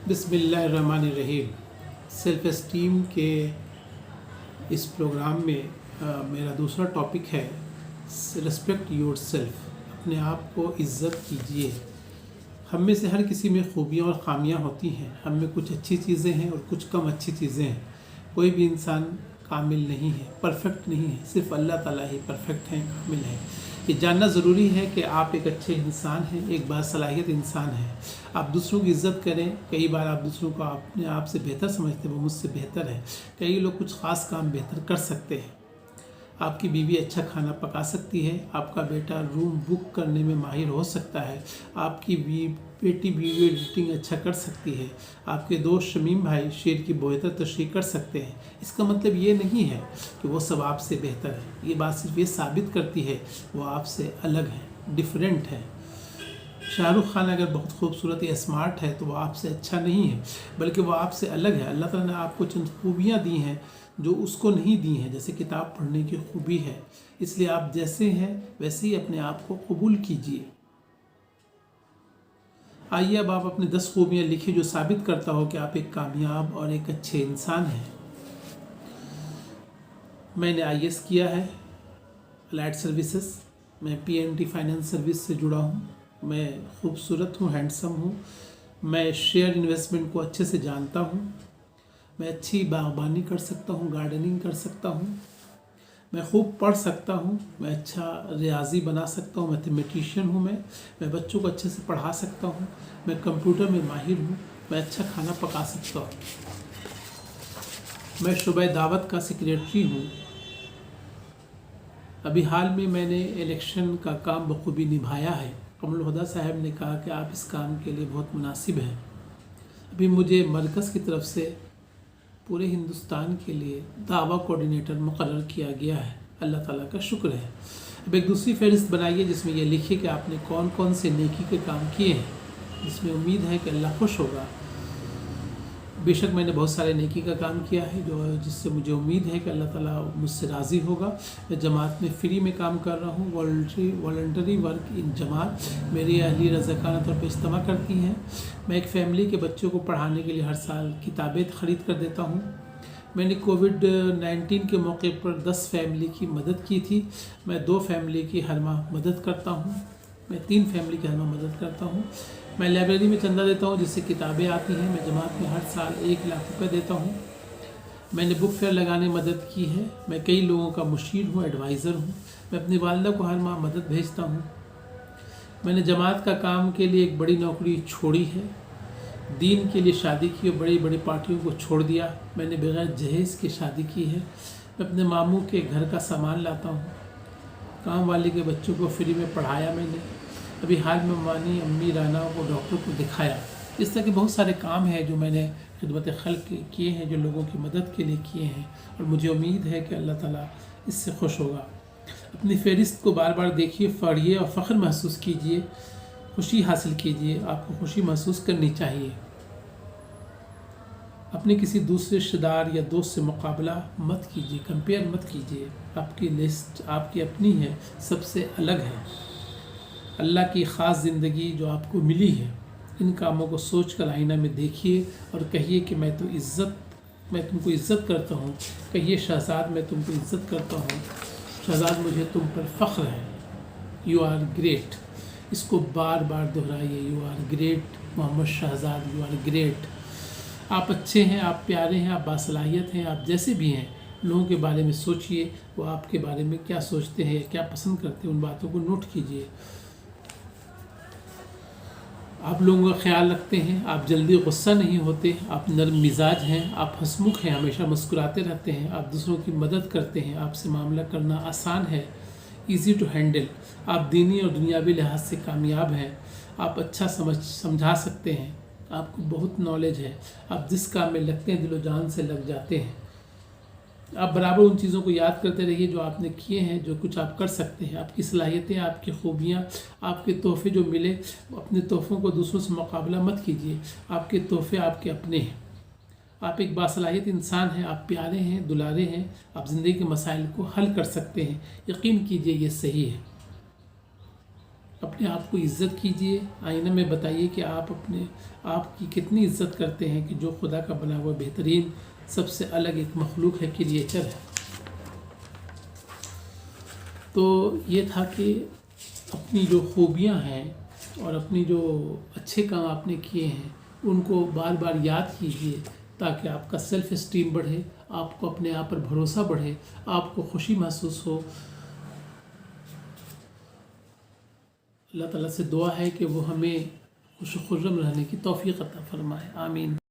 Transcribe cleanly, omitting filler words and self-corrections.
बिस्मिल्लाहिर्रहमानिर्रहीम। Self esteem के इस प्रोग्राम में मेरा दूसरा टॉपिक है रिस्पेक्ट योर सेल्फ। अपने आप को इज़्ज़त कीजिए। हम में से हर किसी में खूबियाँ और ख़ामियाँ होती हैं। हम में कुछ अच्छी चीज़ें हैं और कुछ कम अच्छी चीज़ें हैं। कोई भी इंसान कामिल नहीं है, परफेक्ट नहीं है। सिर्फ अल्लाह ताला ही परफेक्ट हैं, कामिल हैं। ये जानना ज़रूरी है कि आप एक अच्छे इंसान हैं, एक बासलाहियत इंसान हैं। आप दूसरों की इज़्ज़त करें। कई बार आप दूसरों को अपने आप से बेहतर समझते हैं, वो मुझसे बेहतर है। कई लोग कुछ ख़ास काम बेहतर कर सकते हैं। आपकी बीवी अच्छा खाना पका सकती है, आपका बेटा रूम बुक करने में माहिर हो सकता है, आपकी बेटी वीडियो एडिटिंग अच्छा कर सकती है, आपके दोस्त शमीम भाई शेर की बेहतर तशरीह कर सकते हैं। इसका मतलब ये नहीं है कि वो सब आपसे बेहतर है। ये बात सिर्फ ये साबित करती है वो आपसे अलग है, डिफरेंट है। शाहरुख खान अगर बहुत खूबसूरत या स्मार्ट है तो वो आपसे अच्छा नहीं है, बल्कि वो आपसे अलग है। अल्लाह ताला ने आपको चंद खूबियाँ दी हैं जो उसको नहीं दी हैं, जैसे किताब पढ़ने की खूबी है। इसलिए आप जैसे हैं वैसे ही अपने आप को कबूल कीजिए। आइए अब आप अपनी 10 खूबियाँ लिखिए जो साबित करता हो कि आप एक कामयाब और एक अच्छे इंसान हैं। मैंने IAS किया है, अलाइड सर्विसेज। मैं PNT फाइनेंस सर्विस से जुड़ा हूँ। मैं खूबसूरत हूँ, हैंडसम हूँ। मैं शेयर इन्वेस्टमेंट को अच्छे से जानता हूँ। मैं अच्छी बागबानी कर सकता हूँ, गार्डनिंग कर सकता हूँ। मैं खूब पढ़ सकता हूँ। मैं अच्छा रियाजी बना सकता हूँ, मैथमेटिशियन हूँ। मैं बच्चों को अच्छे से पढ़ा सकता हूँ। मैं कंप्यूटर में माहिर हूँ। मैं अच्छा खाना पका सकता हूँ। मैं शुबे दावत का सेक्रेटरी हूँ। अभी हाल में मैंने इलेक्शन का काम बखूबी निभाया है। कमल हुदा साहब ने कहा कि आप इस काम के लिए बहुत मुनासिब हैं। अभी मुझे मरकज़ की तरफ से पूरे हिंदुस्तान के लिए दावा कोऑर्डिनेटर मुकर्रर किया गया है। अल्लाह ताला का शुक्र है। अब एक दूसरी फहरिस्त बनाइए जिसमें यह लिखिए कि आपने कौन कौन से नेकी के काम किए हैं जिसमें उम्मीद है कि अल्लाह खुश होगा। बेशक मैंने बहुत सारे नेकी का काम किया है जिससे मुझे उम्मीद है कि अल्लाह ताला मुझसे राज़ी होगा। मैं जमात में फ्री में काम कर रहा हूँ, वॉलंटरी वर्क इन जमात। मेरी अहली रज़ाकाना तौर पर इज्तिमा करती हैं। मैं एक फ़ैमिली के बच्चों को पढ़ाने के लिए हर साल किताबें ख़रीद कर देता हूँ। मैंने कोविड-19 के मौके पर 10 फैमिली की मदद की थी। मैं 2 फैमिली की हर माह मदद करता हूँ। मैं 3 फैमिली की हर माह मदद करता हूँ। मैं लाइब्रेरी में चंदा देता हूँ जिससे किताबें आती हैं। मैं जमात में हर साल 1 लाख रुपए देता हूँ। मैंने बुक फेयर लगाने में मदद की है। मैं कई लोगों का मुशीर हूँ, एडवाइज़र हूँ। मैं अपनी वालिदा को हर माह मदद भेजता हूँ। मैंने जमात का काम के लिए एक बड़ी नौकरी छोड़ी है, दीन के लिए शादी की और बड़ी बड़ी पार्टियों को छोड़ दिया। मैंने बगैर जहेज़ के शादी की है। मैं अपने मामू के घर का सामान लाता हूँ। काम वाले के बच्चों को फ्री में पढ़ाया मैंने। अभी हाल में मानी अम्मी राना को डॉक्टर को दिखाया। इस तरह के बहुत सारे काम हैं जो मैंने खिदमत खल्क किए हैं, जो लोगों की मदद के लिए किए हैं, और मुझे उम्मीद है कि अल्लाह ताला इससे खुश होगा। अपनी फ़हरिस्त को बार बार देखिए, पढ़िए और फ़ख्र महसूस कीजिए, खुशी हासिल कीजिए। आपको खुशी महसूस करनी चाहिए। अपने किसी दूसरे रिश्तेदार या दोस्त से मुकाबला मत कीजिए, कंपेयर मत कीजिए। आपकी लिस्ट आपकी अपनी है, सबसे अलग है। अल्लाह की ख़ास ज़िंदगी जो आपको मिली है, इन कामों को सोच कर आईना में देखिए और कहिए कि मैं तुमको इज़्ज़त करता हूँ। कहिए शहज़ाद मैं तुमको इज़्ज़त करता हूँ। शहज़ाद मुझे तुम पर फ़ख्र है। You are great. इसको बार बार दोहराइए, you are great Mohammad Shahzad, you are great. आप अच्छे हैं, आप प्यारे हैं, आप बासलाहियत हैं। आप जैसे भी हैं लोगों के बारे में सोचिए, वो आपके बारे में क्या सोचते हैं, क्या पसंद करते हैं, उन बातों को नोट कीजिए। आप लोगों का ख्याल रखते हैं, आप जल्दी गुस्सा नहीं होते, आप नरम मिजाज हैं, आप हंसमुख हैं, हमेशा मुस्कुराते रहते हैं, आप दूसरों की मदद करते हैं, आपसे मामला करना आसान है, इजी टू हैंडल। आप दीनी और दुनियावी लिहाज से कामयाब हैं, आप अच्छा समझा सकते हैं, आपको बहुत नॉलेज है, आप जिस काम में लगते हैं दिलो जान से लग जाते हैं। आप बराबर उन चीज़ों को याद करते रहिए जो आपने किए हैं, जो कुछ आप कर सकते हैं। आपकी सलाहियतें, आपकी खूबियाँ, आपके तोहफ़े जो मिले, अपने तोहफ़ों को दूसरों से मुकाबला मत कीजिए। आपके तोहफ़े आपके अपने हैं। आप एक बासलाहियत इंसान हैं, आप प्यारे हैं, दुलारे हैं, आप ज़िंदगी के मसाइल को हल कर सकते हैं। यकीन कीजिए ये सही है। اپنے آپ کو عزت کیجئے، آئینہ میں بتائیے کہ آپ کی کتنی عزت کرتے ہیں کہ جو خدا کا بنا ہوا بہترین سب سے الگ ایک مخلوق ہے، کریچر ہے۔ تو یہ تھا کہ اپنی جو خوبیاں ہیں اور اپنی جو اچھے کام آپ نے کیے ہیں ان کو بار بار یاد کیجئے، تاکہ آپ کا سیلف اسٹیم بڑھے، آپ کو اپنے آپ پر بھروسہ بڑھے، آپ کو خوشی محسوس ہو۔ اللہ تعالیٰ سے دعا ہے کہ وہ ہمیں خوش و خرم رہنے کی توفیق عطا فرمائے، آمین۔